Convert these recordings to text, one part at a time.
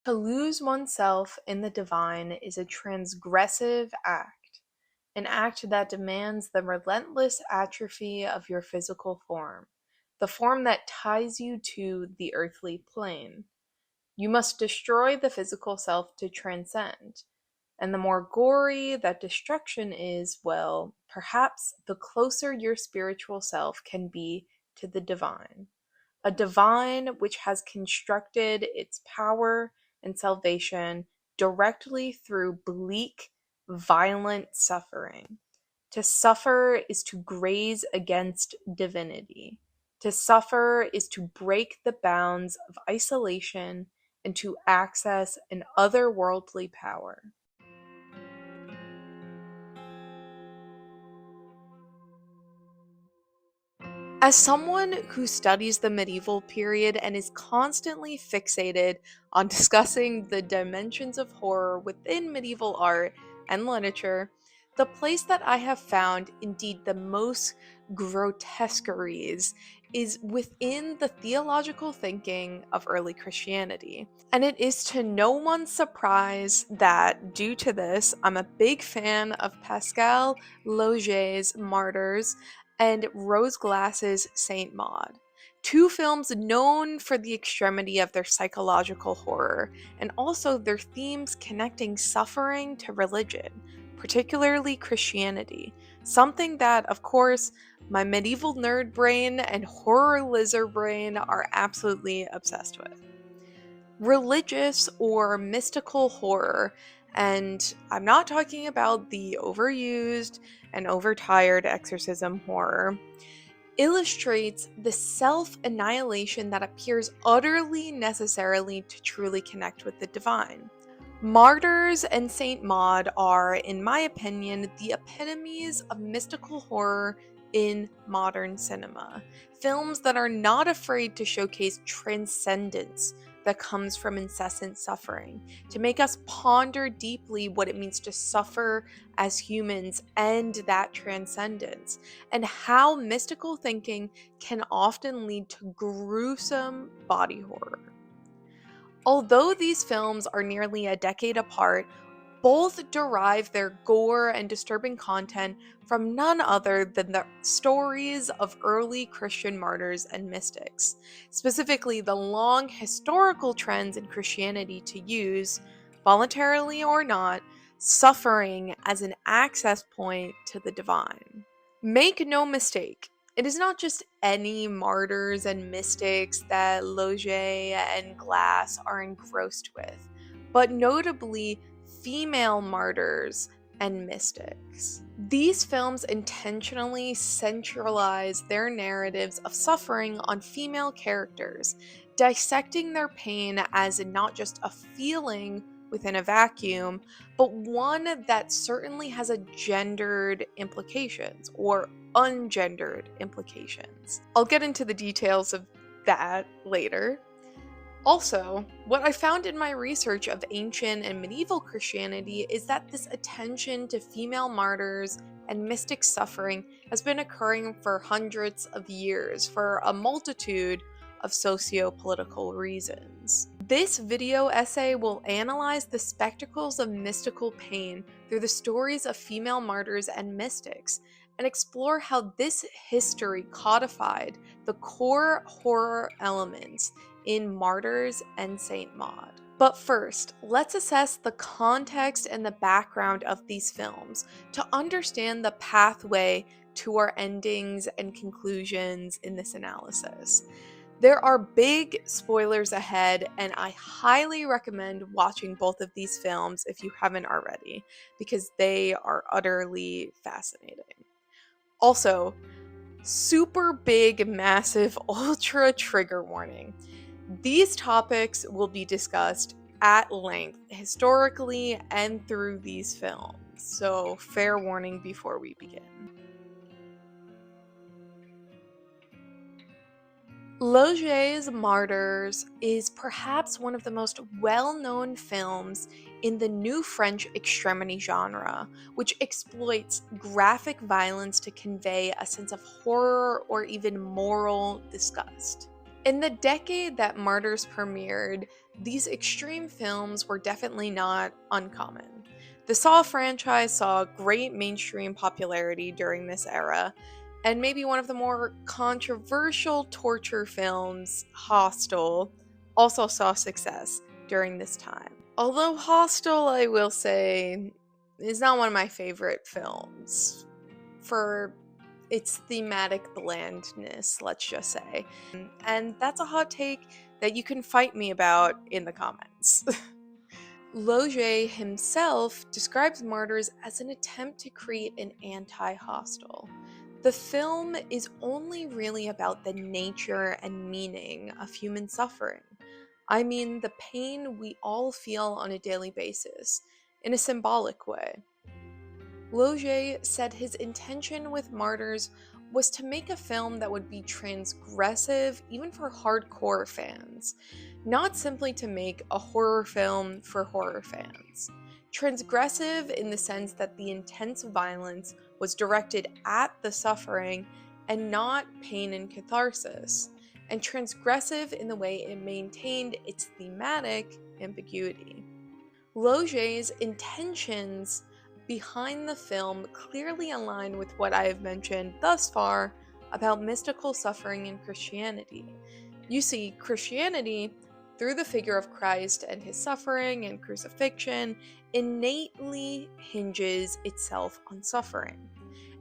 To lose oneself in the divine is a transgressive act, an act that demands the relentless atrophy of your physical form, the form that ties you to the earthly plane. You must destroy the physical self to transcend. And the more gory that destruction is, well, perhaps the closer your spiritual self can be to the divine. A divine which has constructed its power and salvation directly through bleak, violent suffering. To suffer is to graze against divinity. To suffer is to break the bounds of isolation and to access an otherworldly power. As someone who studies the medieval period and is constantly fixated on discussing the dimensions of horror within medieval art and literature, the place that I have found, indeed the most grotesqueries, is within the theological thinking of early Christianity. And it is to no one's surprise that, due to this, I'm a big fan of Pascal, Laugier's Martyrs, and Rose Glass's Saint Maud. Two films known for the extremity of their psychological horror, and also their themes connecting suffering to religion, particularly Christianity, something that, of course, my medieval nerd brain and horror lizard brain are absolutely obsessed with. Religious or mystical horror, and I'm not talking about the overused and overtired exorcism horror, illustrates the self-annihilation that appears utterly necessarily to truly connect with the divine. Martyrs and Saint Maud are, in my opinion, the epitomes of mystical horror in modern cinema. Films that are not afraid to showcase transcendence that comes from incessant suffering, to make us ponder deeply what it means to suffer as humans and that transcendence, and how mystical thinking can often lead to gruesome body horror. Although these films are nearly a decade apart, both derive their gore and disturbing content from none other than the stories of early Christian martyrs and mystics, specifically the long historical trends in Christianity to use, voluntarily or not, suffering as an access point to the divine. Make no mistake, it is not just any martyrs and mystics that Laugier and Glass are engrossed with, but notably female martyrs and mystics. These films intentionally centralize their narratives of suffering on female characters, dissecting their pain as not just a feeling within a vacuum, but one that certainly has a gendered implications or ungendered implications. I'll get into the details of that later. Also, what I found in my research of ancient and medieval Christianity is that this attention to female martyrs and mystic suffering has been occurring for hundreds of years for a multitude of socio-political reasons. This video essay will analyze the spectacles of mystical pain through the stories of female martyrs and mystics, and explore how this history codified the core horror elements in Martyrs and Saint Maud. But first, let's assess the context and the background of these films to understand the pathway to our endings and conclusions in this analysis. There are big spoilers ahead, and I highly recommend watching both of these films if you haven't already, because they are utterly fascinating. Also, super big, massive, ultra trigger warning. These topics will be discussed at length, historically and through these films, so fair warning before we begin. Laugier's Martyrs is perhaps one of the most well-known films in the new French extremity genre, which exploits graphic violence to convey a sense of horror or even moral disgust. In the decade that Martyrs premiered, these extreme films were definitely not uncommon. The Saw franchise saw great mainstream popularity during this era, and maybe one of the more controversial torture films, Hostel, also saw success during this time. Although Hostel, I will say, is not one of my favorite films for its thematic blandness, let's just say. And that's a hot take that you can fight me about in the comments. Laugier himself describes Martyrs as an attempt to create an anti-Hostel. The film is only really about the nature and meaning of human suffering. I mean, the pain we all feel on a daily basis, in a symbolic way. Laugier said his intention with Martyrs was to make a film that would be transgressive even for hardcore fans, not simply to make a horror film for horror fans. Transgressive in the sense that the intense violence was directed at the suffering and not pain and catharsis, and transgressive in the way it maintained its thematic ambiguity. Laugier's intentions behind the film clearly align with what I have mentioned thus far about mystical suffering in Christianity. You see, Christianity, through the figure of Christ and his suffering and crucifixion, innately hinges itself on suffering.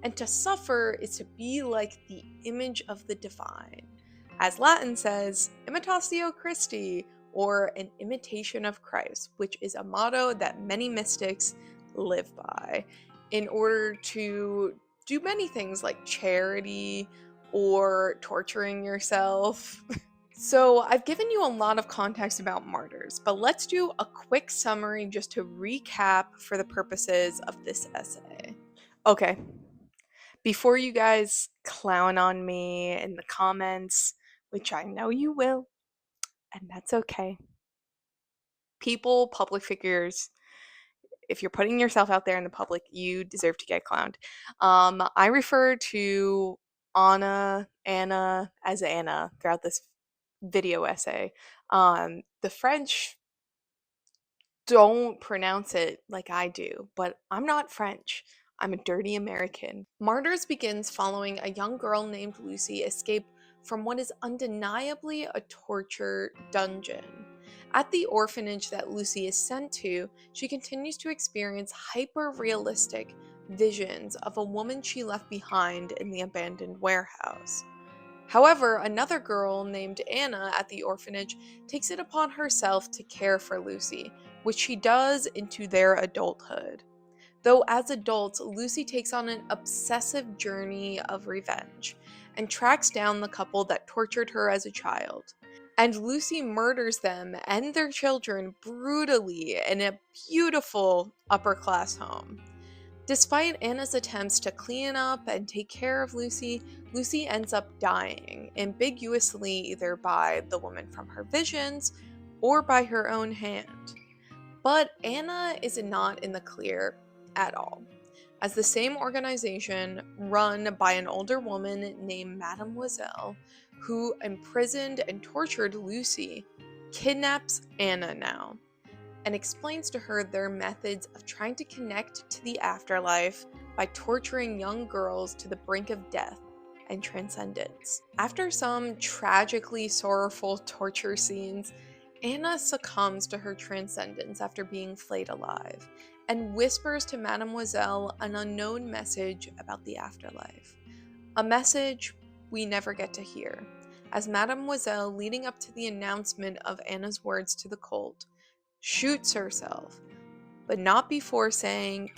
And to suffer is to be like the image of the divine. As Latin says, imitatio Christi, or an imitation of Christ, which is a motto that many mystics live by in order to do many things like charity or torturing yourself. So I've given you a lot of context about Martyrs, but let's do a quick summary just to recap for the purposes of this essay. Okay, before you guys clown on me in the comments, which I know you will, and that's okay. People, public figures, if you're putting yourself out there in the public, you deserve to get clowned. I refer to Anna as Anna throughout this video essay. The French don't pronounce it like I do, but I'm not French. I'm a dirty American. Martyrs begins following a young girl named Lucy escape from what is undeniably a torture dungeon. At the orphanage that Lucy is sent to, she continues to experience hyper-realistic visions of a woman she left behind in the abandoned warehouse. However, another girl named Anna at the orphanage takes it upon herself to care for Lucy, which she does into their adulthood. Though as adults, Lucy takes on an obsessive journey of revenge and tracks down the couple that tortured her as a child. And Lucy murders them and their children brutally in a beautiful upper-class home. Despite Anna's attempts to clean up and take care of Lucy, Lucy ends up dying, ambiguously either by the woman from her visions or by her own hand. But Anna is not in the clear at all, as the same organization, run by an older woman named Mademoiselle, who imprisoned and tortured Lucy, kidnaps Anna now, and explains to her their methods of trying to connect to the afterlife by torturing young girls to the brink of death and transcendence. After some tragically sorrowful torture scenes, Anna succumbs to her transcendence after being flayed alive, and whispers to Mademoiselle an unknown message about the afterlife. A message we never get to hear, as Mademoiselle, leading up to the announcement of Anna's words to the cult, shoots herself, but not before saying,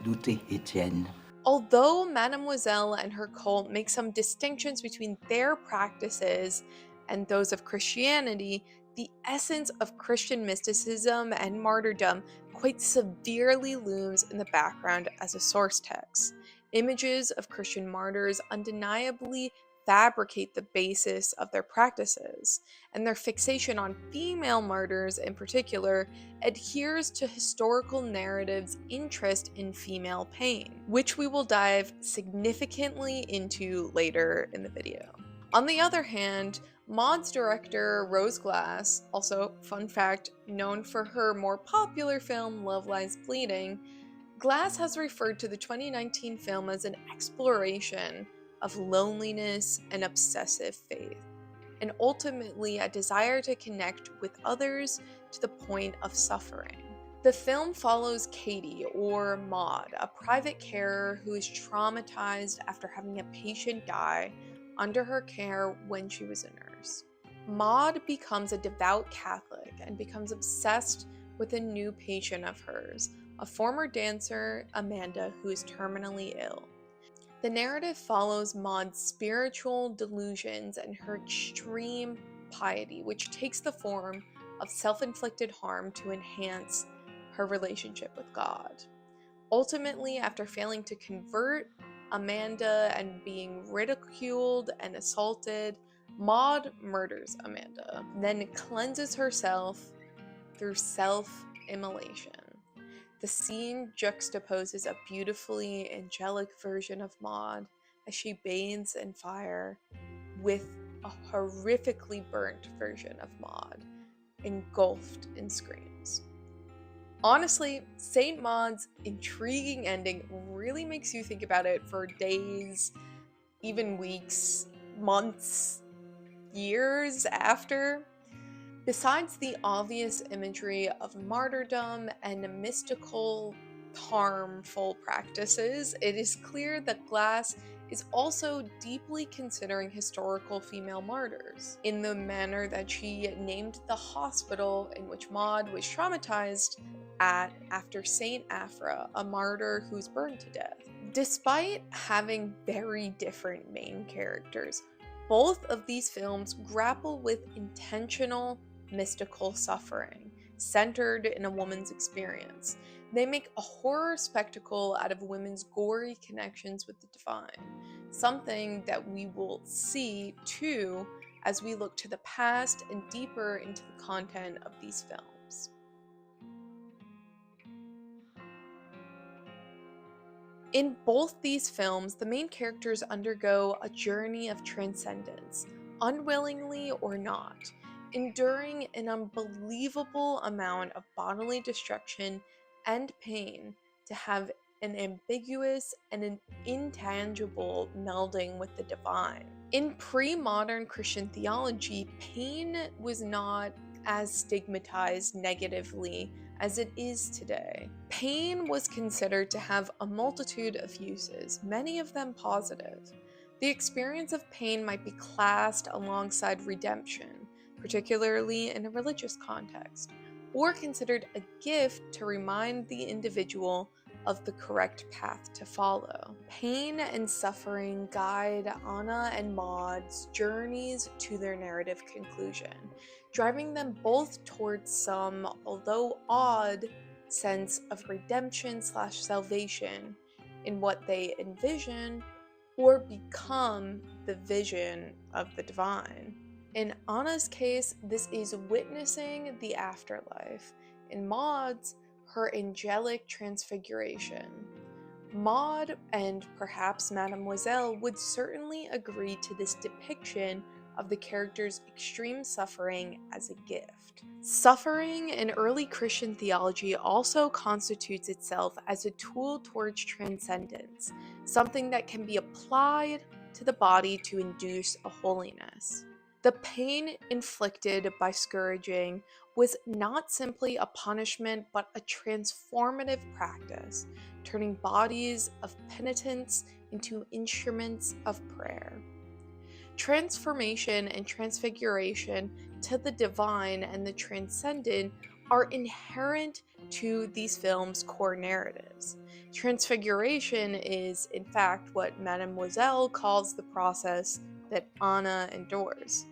"Lute Etienne." Although Mademoiselle and her cult make some distinctions between their practices and those of Christianity, the essence of Christian mysticism and martyrdom quite severely looms in the background as a source text. Images of Christian martyrs undeniably fabricate the basis of their practices, and their fixation on female martyrs in particular adheres to historical narratives' interest in female pain, which we will dive significantly into later in the video. On the other hand, Maud's director, Rose Glass, also, fun fact, known for her more popular film Love Lies Bleeding, Glass has referred to the 2019 film as an exploration of loneliness and obsessive faith, and ultimately a desire to connect with others to the point of suffering. The film follows Katie, or Maud, a private carer who is traumatized after having a patient die under her care when she was a nurse. Maud becomes a devout Catholic and becomes obsessed with a new patient of hers, a former dancer, Amanda, who is terminally ill. The narrative follows Maud's spiritual delusions and her extreme piety, which takes the form of self-inflicted harm to enhance her relationship with God. Ultimately, after failing to convert Amanda and being ridiculed and assaulted, Maud murders Amanda, then cleanses herself through self-immolation. The scene juxtaposes a beautifully angelic version of Maud as she bathes in fire with a horrifically burnt version of Maud, engulfed in screams. Honestly, St. Maud's intriguing ending really makes you think about it for days, even weeks, months, years after. Besides the obvious imagery of martyrdom and mystical, harmful practices, it is clear that Glass is also deeply considering historical female martyrs, in the manner that she named the hospital in which Maud was traumatized at after Saint Afra, a martyr who's burned to death. Despite having very different main characters, both of these films grapple with intentional mystical suffering, centered in a woman's experience. They make a horror spectacle out of women's gory connections with the divine, something that we will see too as we look to the past and deeper into the content of these films. In both these films, the main characters undergo a journey of transcendence, unwillingly or not, enduring an unbelievable amount of bodily destruction and pain to have an ambiguous and an intangible melding with the divine. In pre-modern Christian theology, pain was not as stigmatized negatively as it is today. Pain was considered to have a multitude of uses, many of them positive. The experience of pain might be classed alongside redemption, particularly in a religious context, or considered a gift to remind the individual of the correct path to follow. Pain and suffering guide Anna and Maud's journeys to their narrative conclusion, driving them both towards some, although odd, sense of redemption/salvation in what they envision or become the vision of the divine. In Anna's case, this is witnessing the afterlife. In Maud's, her angelic transfiguration. Maud, and perhaps Mademoiselle, would certainly agree to this depiction of the character's extreme suffering as a gift. Suffering in early Christian theology also constitutes itself as a tool towards transcendence, something that can be applied to the body to induce a holiness. The pain inflicted by scourging was not simply a punishment, but a transformative practice, turning bodies of penitence into instruments of prayer. Transformation and transfiguration to the divine and the transcendent are inherent to these films' core narratives. Transfiguration is, in fact, what Mademoiselle calls the process that Anna endures.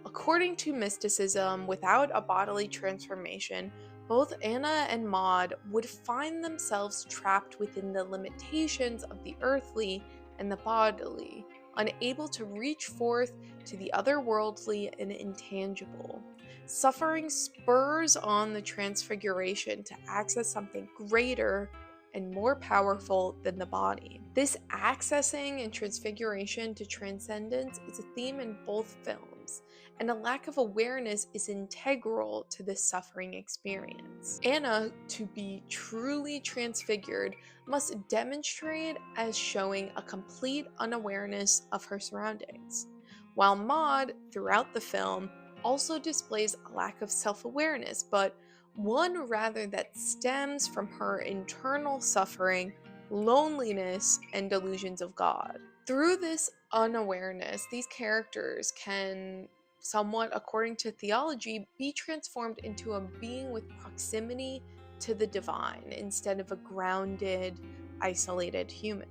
According to mysticism, without a bodily transformation, both Anna and Maud would find themselves trapped within the limitations of the earthly and the bodily, unable to reach forth to the otherworldly and intangible. Suffering spurs on the transfiguration to access something greater and more powerful than the body. This accessing and transfiguration to transcendence is a theme in both films, and a lack of awareness is integral to this suffering experience. Anna, to be truly transfigured, must demonstrate as showing a complete unawareness of her surroundings, while Maud, throughout the film, also displays a lack of self-awareness, but one rather that stems from her internal suffering, loneliness, and delusions of God. Through this unawareness, these characters can, somewhat according to theology, be transformed into a being with proximity to the divine instead of a grounded, isolated human.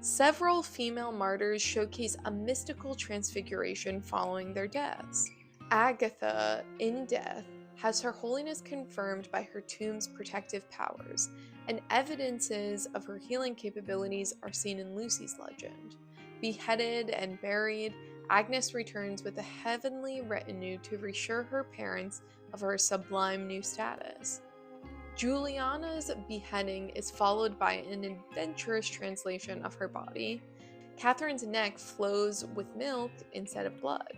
Several female martyrs showcase a mystical transfiguration following their deaths. Agatha, in death, has her holiness confirmed by her tomb's protective powers, and evidences of her healing capabilities are seen in Lucy's legend. Beheaded and buried, Agnes returns with a heavenly retinue to reassure her parents of her sublime new status. Juliana's beheading is followed by an adventurous translation of her body. Catherine's neck flows with milk instead of blood.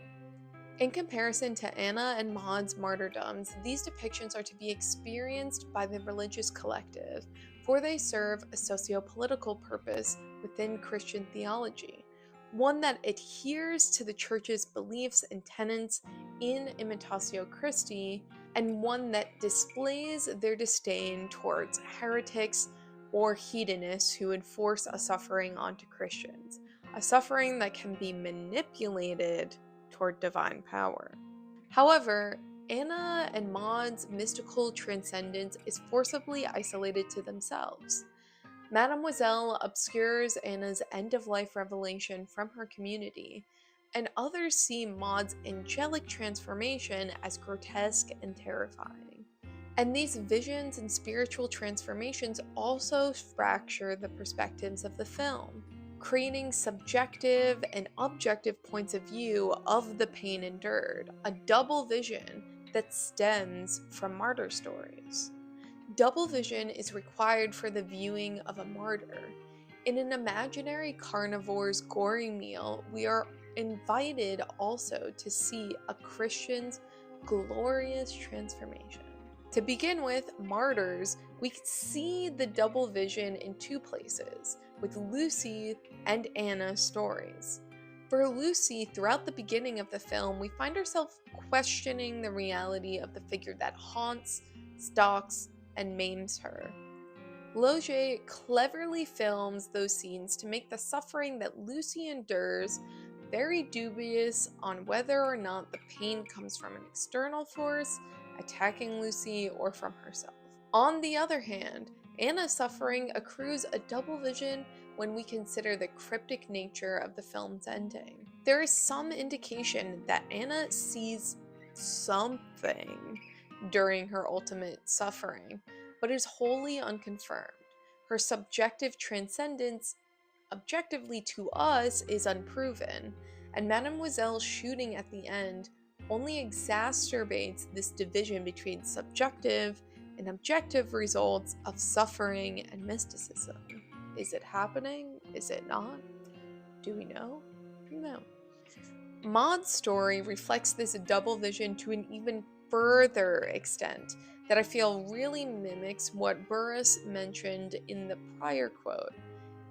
In comparison to Anna and Maud's martyrdoms, these depictions are to be experienced by the religious collective, for they serve a socio-political purpose within Christian theology, one that adheres to the Church's beliefs and tenets in Imitatio Christi, and one that displays their disdain towards heretics or hedonists who enforce a suffering onto Christians, a suffering that can be manipulated toward divine power. However, Anna and Maud's mystical transcendence is forcibly isolated to themselves. Mademoiselle obscures Anna's end-of-life revelation from her community, and others see Maud's angelic transformation as grotesque and terrifying. And these visions and spiritual transformations also fracture the perspectives of the film, creating subjective and objective points of view of the pain endured, a double vision that stems from martyr stories. Double vision is required for the viewing of a martyr. In an imaginary carnivore's gory meal, we are invited also to see a Christian's glorious transformation. To begin with, Martyrs, we see the double vision in two places, with Lucy and Anna's stories. For Lucy, throughout the beginning of the film, we find ourselves questioning the reality of the figure that haunts, stalks, and maims her. Laugier cleverly films those scenes to make the suffering that Lucy endures very dubious on whether or not the pain comes from an external force attacking Lucy or from herself. On the other hand, Anna's suffering accrues a double vision when we consider the cryptic nature of the film's ending. There is some indication that Anna sees something during her ultimate suffering, but is wholly unconfirmed. Her subjective transcendence, objectively to us, is unproven, and Mademoiselle's shooting at the end only exacerbates this division between subjective and objective results of suffering and mysticism. Is it happening? Is it not? Do we know? No. Maud's story reflects this double vision to an even further extent that I feel really mimics what Burrus mentioned in the prior quote.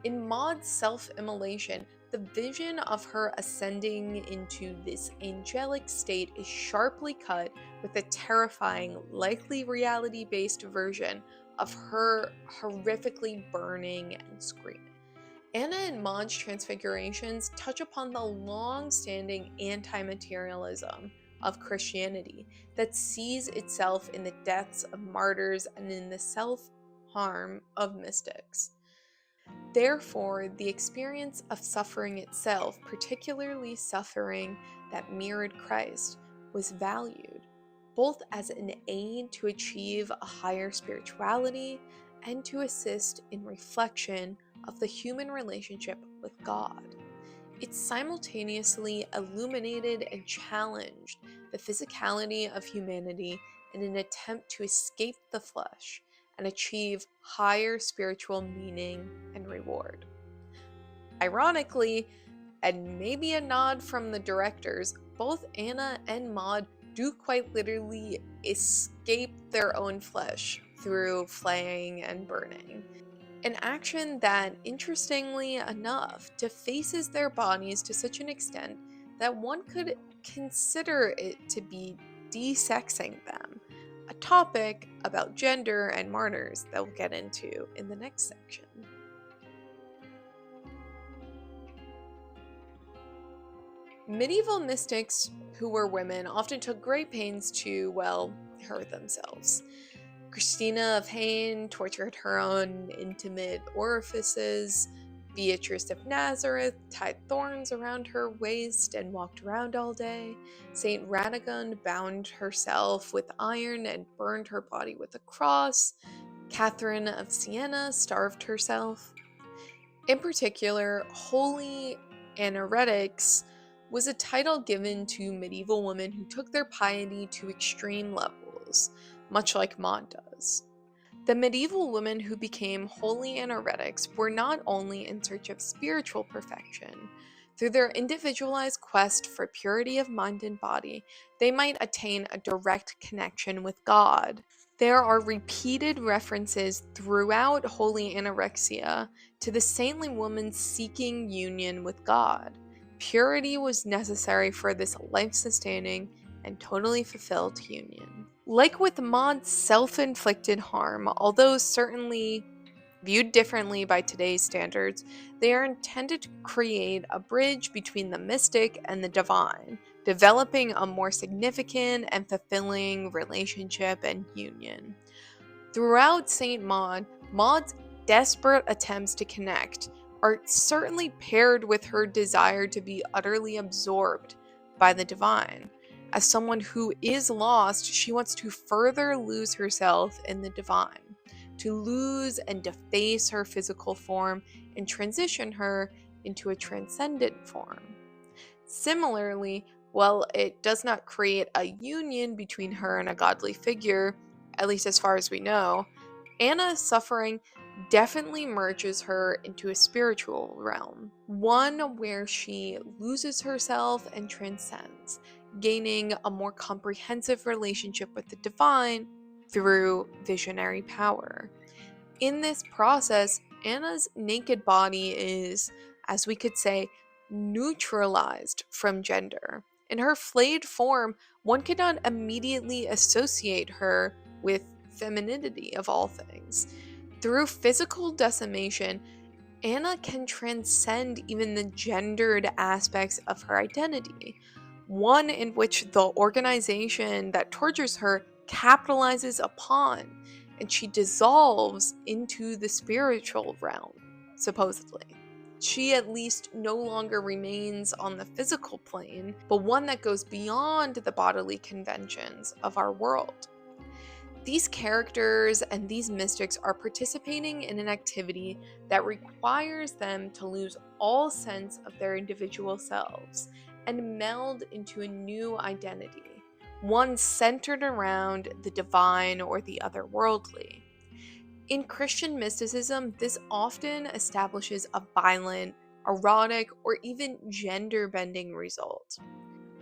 In Maud's self-immolation, the vision of her ascending into this angelic state is sharply cut with a terrifying, likely reality-based version of her horrifically burning and screaming. Anna and Maud's transfigurations touch upon the long-standing anti-materialism of Christianity that sees itself in the deaths of martyrs and in the self-harm of mystics. Therefore, the experience of suffering itself, particularly suffering that mirrored Christ, was valued, both as an aid to achieve a higher spirituality and to assist in reflection of the human relationship with God. It simultaneously illuminated and challenged the physicality of humanity in an attempt to escape the flesh and achieve higher spiritual meaning and reward. Ironically, and maybe a nod from the directors, both Anna and Maud do quite literally escape their own flesh through flaying and burning. An action that, interestingly enough, defaces their bodies to such an extent that one could consider it to be desexing them, a topic about gender and martyrs that we'll get into in the next section. Medieval mystics who were women often took great pains to, hurt themselves. Christina of Haine tortured her own intimate orifices. Beatrice of Nazareth tied thorns around her waist and walked around all day. Saint Radegund bound herself with iron and burned her body with a cross. Catherine of Siena starved herself. In particular, Holy Anoretics was a title given to medieval women who took their piety to extreme levels, much like Maud does. The medieval women who became holy anoretics were not only in search of spiritual perfection. Through their individualized quest for purity of mind and body, they might attain a direct connection with God. There are repeated references throughout Holy Anorexia to the saintly woman seeking union with God. Purity was necessary for this life-sustaining and totally fulfilled union. Like with Maud's self-inflicted harm, although certainly viewed differently by today's standards, they are intended to create a bridge between the mystic and the divine, developing a more significant and fulfilling relationship and union. Throughout St. Maud, Maud's desperate attempts to connect are certainly paired with her desire to be utterly absorbed by the divine. As someone who is lost, she wants to further lose herself in the divine, to lose and deface her physical form and transition her into a transcendent form. Similarly, while it does not create a union between her and a godly figure, at least as far as we know, Anna's suffering definitely merges her into a spiritual realm, one where she loses herself and transcends, gaining a more comprehensive relationship with the divine through visionary power. In this process, Anna's naked body is, as we could say, neutralized from gender. In her flayed form, one could not immediately associate her with femininity of all things. Through physical decimation, Anna can transcend even the gendered aspects of her identity, one in which the organization that tortures her capitalizes upon, and she dissolves into the spiritual realm, supposedly. She at least no longer remains on the physical plane, but one that goes beyond the bodily conventions of our world. These characters and these mystics are participating in an activity that requires them to lose all sense of their individual selves and meld into a new identity, one centered around the divine or the otherworldly. In Christian mysticism, this often establishes a violent, erotic, or even gender-bending result.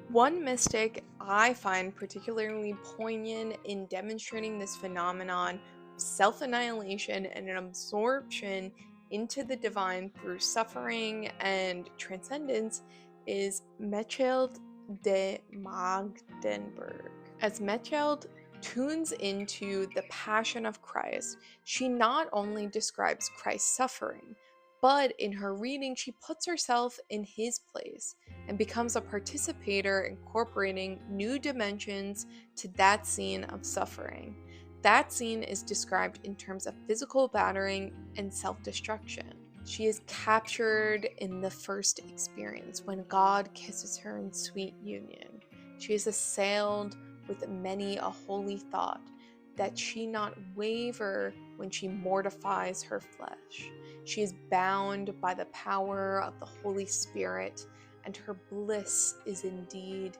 One mystic I find particularly poignant in demonstrating this phenomenon of self-annihilation and an absorption into the divine through suffering and transcendence is Mecheld de Magdeburg. As Mecheld tunes into the passion of Christ, she not only describes Christ's suffering, but in her reading she puts herself in his place and becomes a participator, incorporating new dimensions to that scene of suffering. That scene is described in terms of physical battering and self-destruction. She is captured in the first experience when God kisses her in sweet union. She is assailed with many a holy thought, that she not waver when she mortifies her flesh. She is bound by the power of the Holy Spirit, and her bliss is indeed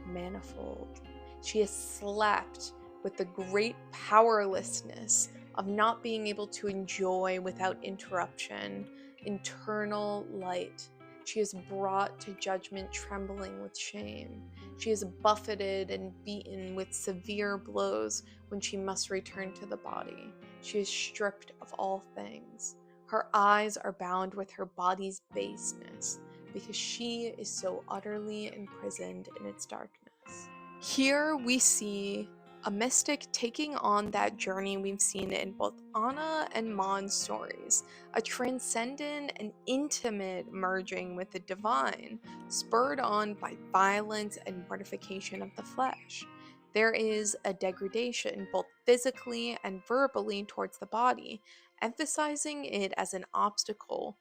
manifold. She is slapped with the great powerlessness of not being able to enjoy without interruption, internal light. She is brought to judgment trembling with shame. She is buffeted and beaten with severe blows when she must return to the body. She is stripped of all things. Her eyes are bound with her body's baseness, because she is so utterly imprisoned in its darkness. Here we see a mystic taking on that journey we've seen in both Anna and Maud's stories, a transcendent and intimate merging with the divine, spurred on by violence and mortification of the flesh. There is a degradation, both physically and verbally, towards the body, emphasizing it as an obstacle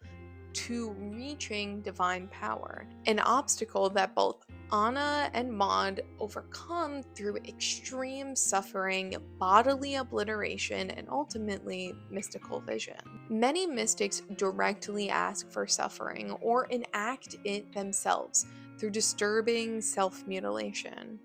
to reaching divine power, an obstacle that both Anna and Maud overcome through extreme suffering, bodily obliteration, and ultimately mystical vision. Many mystics directly ask for suffering or enact it themselves through disturbing self-mutilation.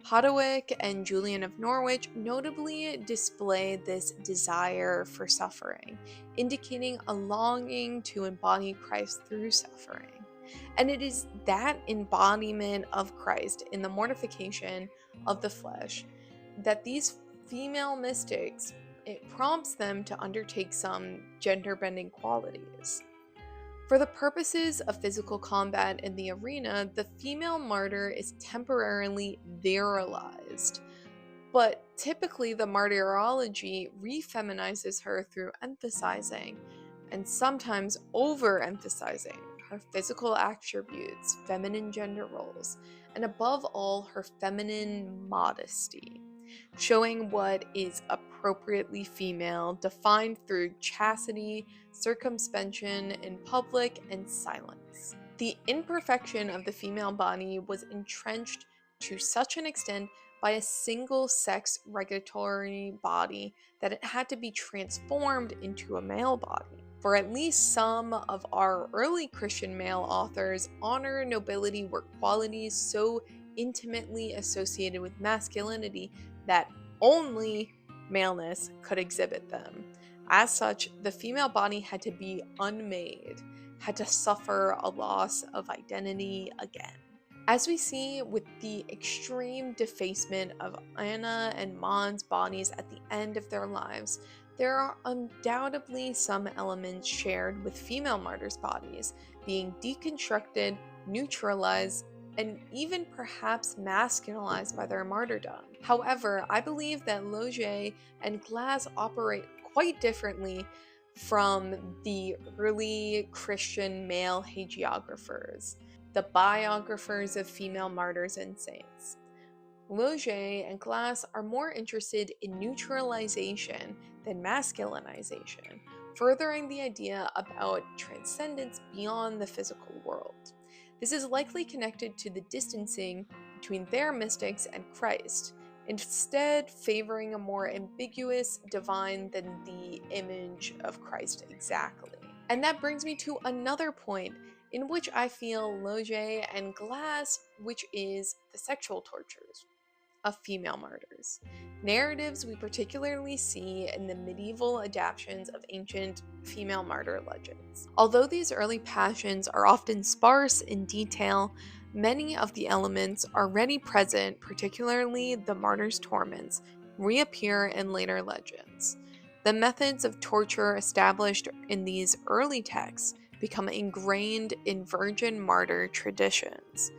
Hodowick and Julian of Norwich notably display this desire for suffering, indicating a longing to embody Christ through suffering. And it is that embodiment of Christ in the mortification of the flesh that these female mystics, it prompts them to undertake some gender-bending qualities. For the purposes of physical combat in the arena, the female martyr is temporarily virilized, but typically the martyrology refeminizes her through emphasizing, and sometimes overemphasizing, her physical attributes, feminine gender roles, and above all, her feminine modesty, showing what is appropriately female, defined through chastity, circumspection in public, and silence. The imperfection of the female body was entrenched to such an extent by a single sex regulatory body that it had to be transformed into a male body. For at least some of our early Christian male authors, honor and nobility were qualities so intimately associated with masculinity that only maleness could exhibit them. As such, the female body had to be unmade, had to suffer a loss of identity again. As we see with the extreme defacement of Anna and Maud's bodies at the end of their lives, there are undoubtedly some elements shared with female martyrs' bodies, being deconstructed, neutralized, and even perhaps masculinized by their martyrdom. However, I believe that Laugier and Glass operate quite differently from the early Christian male hagiographers, the biographers of female martyrs and saints. Laugier and Glass are more interested in neutralization than masculinization, furthering the idea about transcendence beyond the physical world. This is likely connected to the distancing between their mystics and Christ, instead favoring a more ambiguous divine than the image of Christ exactly. And that brings me to another point in which I feel Laugier and Glass, which is the sexual tortures of female martyrs. Narratives we particularly see in the medieval adaptations of ancient female martyr legends. Although these early passions are often sparse in detail, many of the elements already present, particularly the martyr's torments, reappear in later legends. The methods of torture established in these early texts become ingrained in virgin martyr traditions.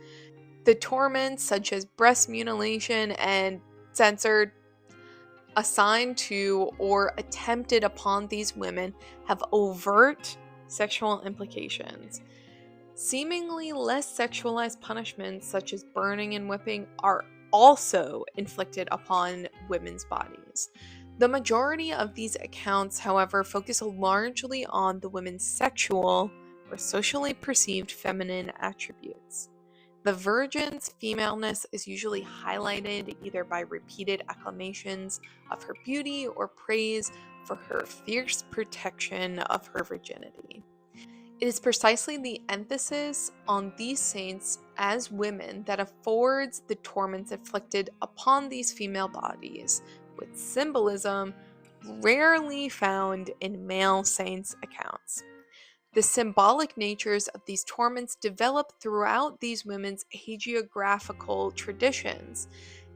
The torments, such as breast mutilation and censored, assigned to or attempted upon these women, have overt sexual implications. Seemingly less sexualized punishments, such as burning and whipping, are also inflicted upon women's bodies. The majority of these accounts, however, focus largely on the women's sexual or socially perceived feminine attributes. The virgin's femaleness is usually highlighted either by repeated acclamations of her beauty or praise for her fierce protection of her virginity. It is precisely the emphasis on these saints as women that affords the torments inflicted upon these female bodies, with symbolism rarely found in male saints' accounts. The symbolic natures of these torments develop throughout these women's hagiographical traditions,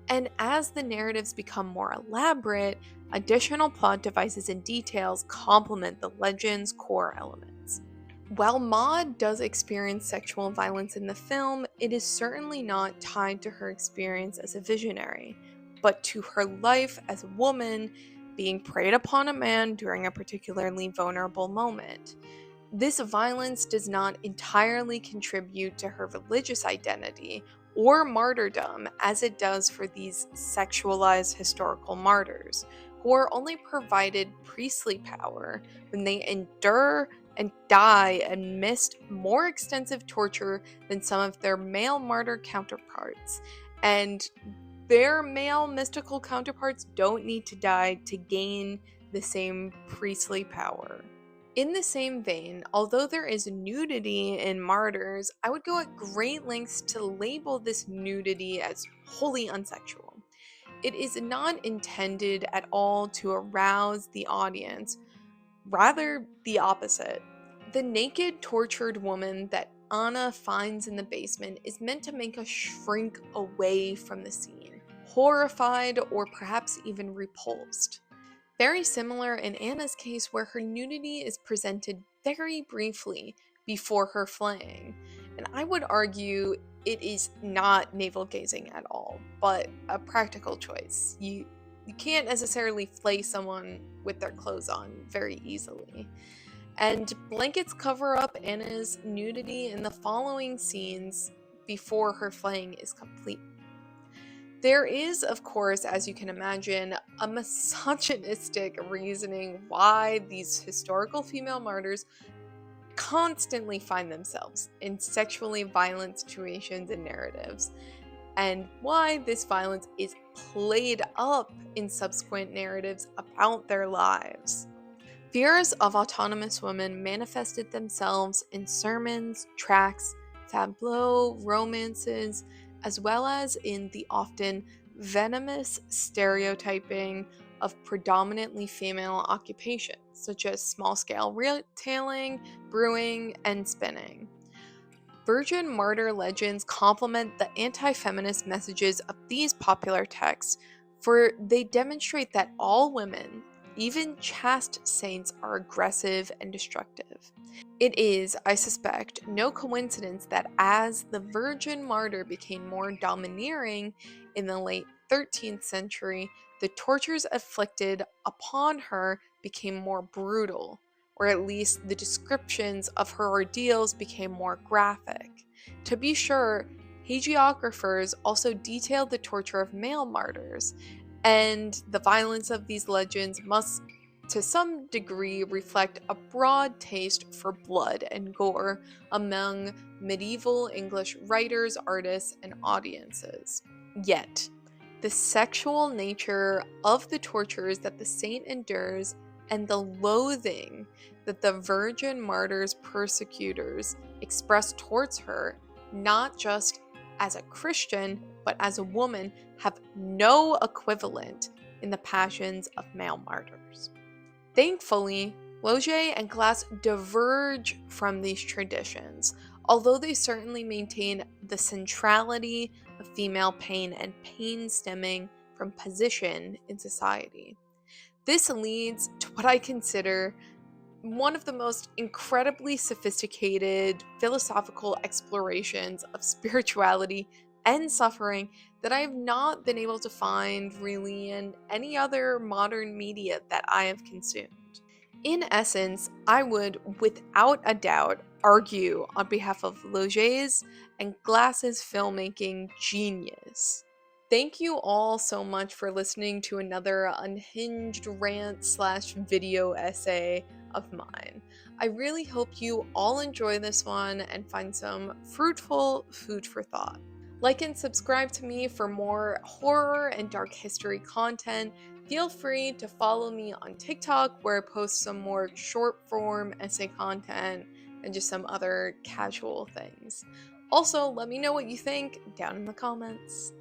and as the narratives become more elaborate, additional plot devices and details complement the legend's core elements. While Maud does experience sexual violence in the film, it is certainly not tied to her experience as a visionary, but to her life as a woman being preyed upon a man during a particularly vulnerable moment. This violence does not entirely contribute to her religious identity or martyrdom as it does for these sexualized historical martyrs, who are only provided priestly power when they endure and die amidst more extensive torture than some of their male martyr counterparts. And their male mystical counterparts don't need to die to gain the same priestly power. In the same vein, although there is nudity in Martyrs, I would go at great lengths to label this nudity as wholly unsexual. It is not intended at all to arouse the audience, rather the opposite. The naked, tortured woman that Anna finds in the basement is meant to make us shrink away from the scene, horrified or perhaps even repulsed. Very similar in Anna's case, where her nudity is presented very briefly before her flaying. And I would argue it is not navel gazing at all, but a practical choice. You can't necessarily flay someone with their clothes on very easily. And blankets cover up Anna's nudity in the following scenes before her flaying is complete. There is, of course, as you can imagine, a misogynistic reasoning why these historical female martyrs constantly find themselves in sexually violent situations and narratives, and why this violence is played up in subsequent narratives about their lives. Fears of autonomous women manifested themselves in sermons, tracts, tableaux, romances, as well as in the often venomous stereotyping of predominantly female occupations, such as small-scale retailing, brewing, and spinning. Virgin martyr legends complement the anti-feminist messages of these popular texts, for they demonstrate that all women, even chaste saints, are aggressive and destructive. It is, I suspect, no coincidence that as the virgin martyr became more domineering in the late 13th century, the tortures inflicted upon her became more brutal, or at least the descriptions of her ordeals became more graphic. To be sure, hagiographers also detailed the torture of male martyrs, and the violence of these legends must to some degree reflect a broad taste for blood and gore among medieval English writers, artists, and audiences. Yet, the sexual nature of the tortures that the saint endures and the loathing that the virgin martyr's persecutors express towards her, not just as a Christian, but as a woman, have no equivalent in the passions of male martyrs. Thankfully, Laugier and Glass diverge from these traditions, although they certainly maintain the centrality of female pain and pain stemming from position in society. This leads to what I consider one of the most incredibly sophisticated philosophical explorations of spirituality and suffering that I have not been able to find really in any other modern media that I have consumed. In essence, I would, without a doubt, argue on behalf of Laugier's and Glass's filmmaking genius. Thank you all so much for listening to another unhinged rant/video essay of mine. I really hope you all enjoy this one and find some fruitful food for thought. Like and subscribe to me for more horror and dark history content. Feel free to follow me on TikTok, where I post some more short form essay content and just some other casual things. Also, let me know what you think down in the comments.